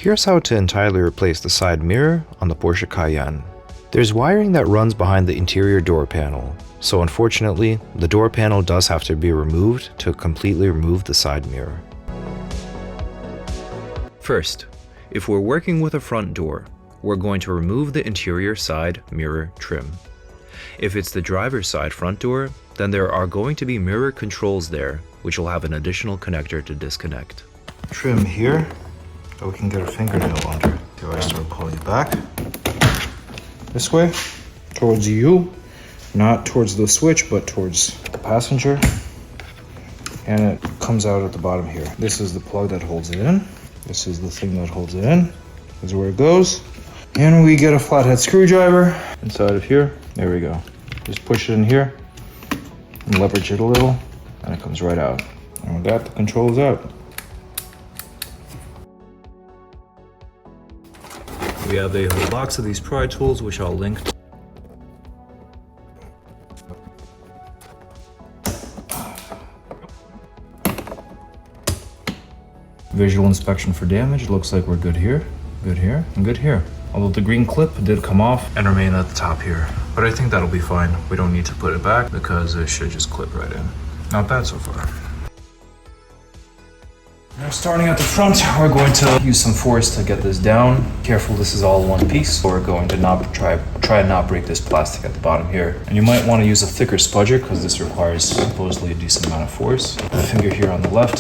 Here's how to entirely replace the side mirror on the Porsche Cayenne. There's wiring that runs behind the interior door panel, so unfortunately, the door panel does have to be removed to completely remove the side mirror. First, if we're working with a front door, we're going to remove the interior side mirror trim. If it's the driver's side front door, then there are going to be mirror controls there, which will have an additional connector to disconnect. Trim here, so we can get a fingernail under. The rest will pull you back this way, towards you, not towards the switch, but towards the passenger. And it comes out at the bottom here. This is the plug that holds it in. This is the thing that holds it in. This is where it goes. And we get a flathead screwdriver inside of here. There we go. Just push it in here and leverage it a little, and it comes right out. And with that, the control is out. We have a whole box of these pry tools, which I'll link. Visual inspection for damage. Looks like we're good here, and good here. Although the green clip did come off and remain at the top here. But I think that'll be fine. We don't need to put it back because it should just clip right in. Not bad so far. Now starting at the front, we're going to use some force to get this down. Careful, this is all one piece. We're going to try and not break this plastic at the bottom here. And you might want to use a thicker spudger because this requires supposedly a decent amount of force. The finger here on the left.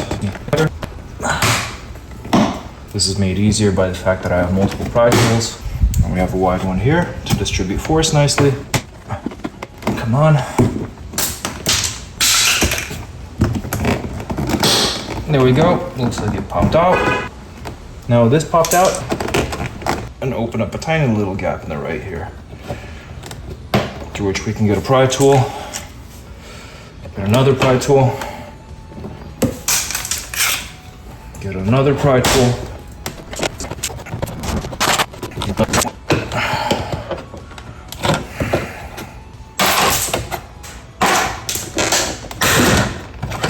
This is made easier by the fact that I have multiple pry tools. And we have a wide one here to distribute force nicely. Come on. There we go. Looks like it popped out. Now this popped out and open up a tiny little gap in the right here, through which we can get a pry tool, get another pry tool, get another pry tool.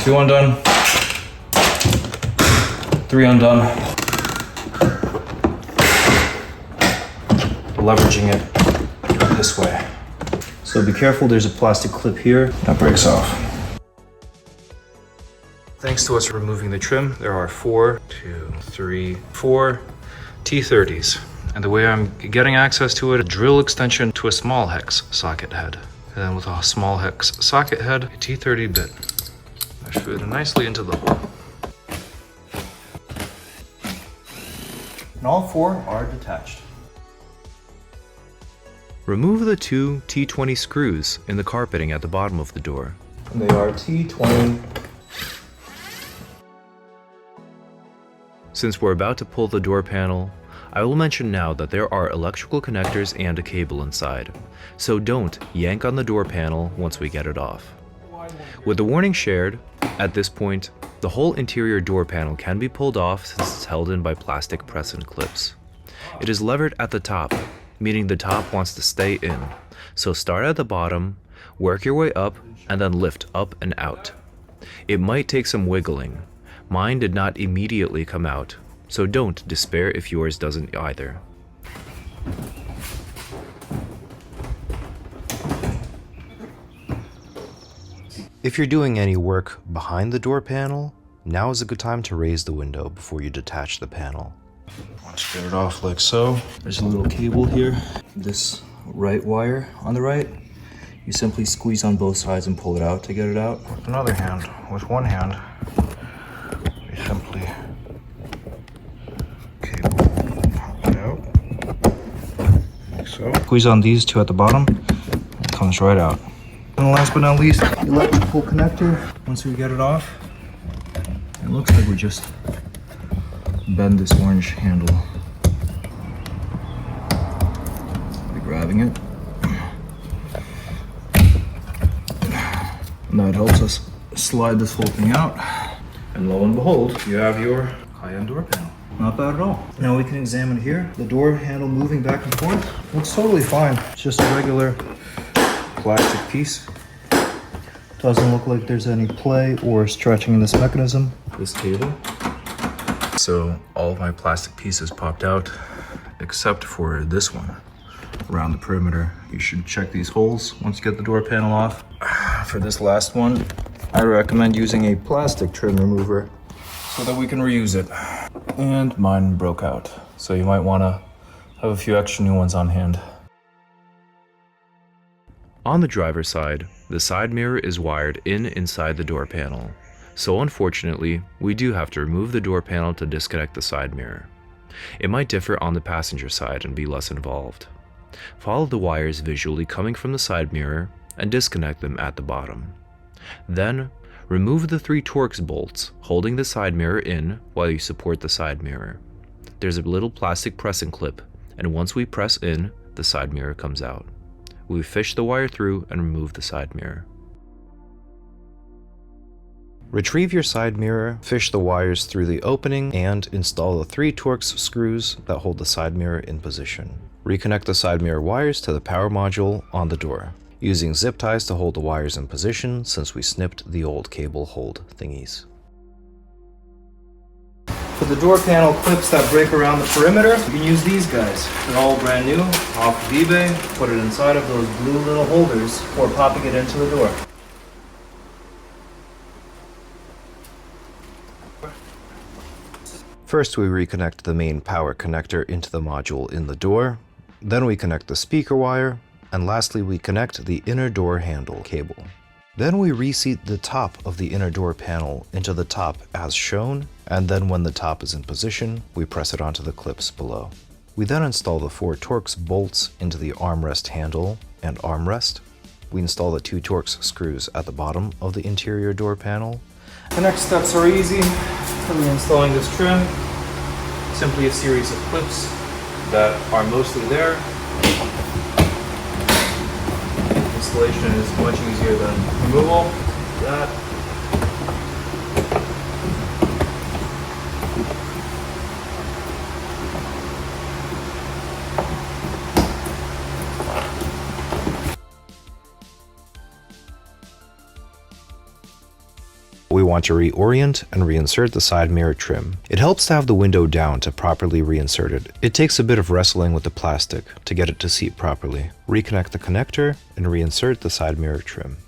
Two undone, three undone. Leveraging it this way. So be careful, there's a plastic clip here that breaks off. Thanks to us removing the trim, there are 4 T30s. And the way I'm getting access to it, a drill extension to a small hex socket head. And then with a small hex socket head, a T30 bit. That should fit nicely into the hole. And all 4 are detached. Remove the 2 T20 screws in the carpeting at the bottom of the door. And they are T20. Since we're about to pull the door panel, I will mention now that there are electrical connectors and a cable inside, so don't yank on the door panel once we get it off. With the warning shared, at this point, the whole interior door panel can be pulled off since it's held in by plastic press-in clips. It is levered at the top, meaning the top wants to stay in, so start at the bottom, work your way up, and then lift up and out. It might take some wiggling. Mine did not immediately come out, so don't despair if yours doesn't either. If you're doing any work behind the door panel, now is a good time to raise the window before you detach the panel. Once you get it off like so, there's a little cable here. This right wire on the right, you simply squeeze on both sides and pull it out to get it out. With another hand, with one hand, we simply pop it out, like so. Squeeze on these 2 at the bottom, it comes right out. And last but not least, the electrical connector. Once we get it off, it looks like we just bend this orange handle by grabbing it. And that helps us slide this whole thing out. And lo and behold, you have your Cayenne door panel. Not bad at all. Now we can examine here. The door handle moving back and forth looks totally fine. It's just a regular plastic piece. Doesn't look like there's any play or stretching in this mechanism. This cable So all of my plastic pieces popped out, except for this one around the perimeter. You should check these holes once you get the door panel off. For this last one, I recommend using a plastic trim remover so that we can reuse it. And mine broke out, so you might want to have a few extra new ones on hand. On the driver's side, the side mirror is wired inside the door panel. So unfortunately, we do have to remove the door panel to disconnect the side mirror. It might differ on the passenger side and be less involved. Follow the wires visually coming from the side mirror and disconnect them at the bottom. Then, remove the 3 Torx bolts holding the side mirror in while you support the side mirror. There's a little plastic pressing clip, and once we press in, the side mirror comes out. We fish the wire through and remove the side mirror. Retrieve your side mirror, fish the wires through the opening, and install the 3 Torx screws that hold the side mirror in position. Reconnect the side mirror wires to the power module on the door, using zip ties to hold the wires in position since we snipped the old cable hold thingies. For the door panel clips that break around the perimeter, you can use these guys. They're all brand new, off of eBay. Put it inside of those blue little holders before popping it into the door. First, we reconnect the main power connector into the module in the door. Then we connect the speaker wire. And lastly, we connect the inner door handle cable. Then we reseat the top of the inner door panel into the top as shown, and then when the top is in position, we press it onto the clips below. We then install the 4 Torx bolts into the armrest handle and armrest. We install the 2 Torx screws at the bottom of the interior door panel. The next steps are easy. For reinstalling this trim, simply a series of clips that are mostly there. Installation is much easier than removal. That. We want to reorient and reinsert the side mirror trim. It helps to have the window down to properly reinsert it. It takes a bit of wrestling with the plastic to get it to seat properly. Reconnect the connector and reinsert the side mirror trim.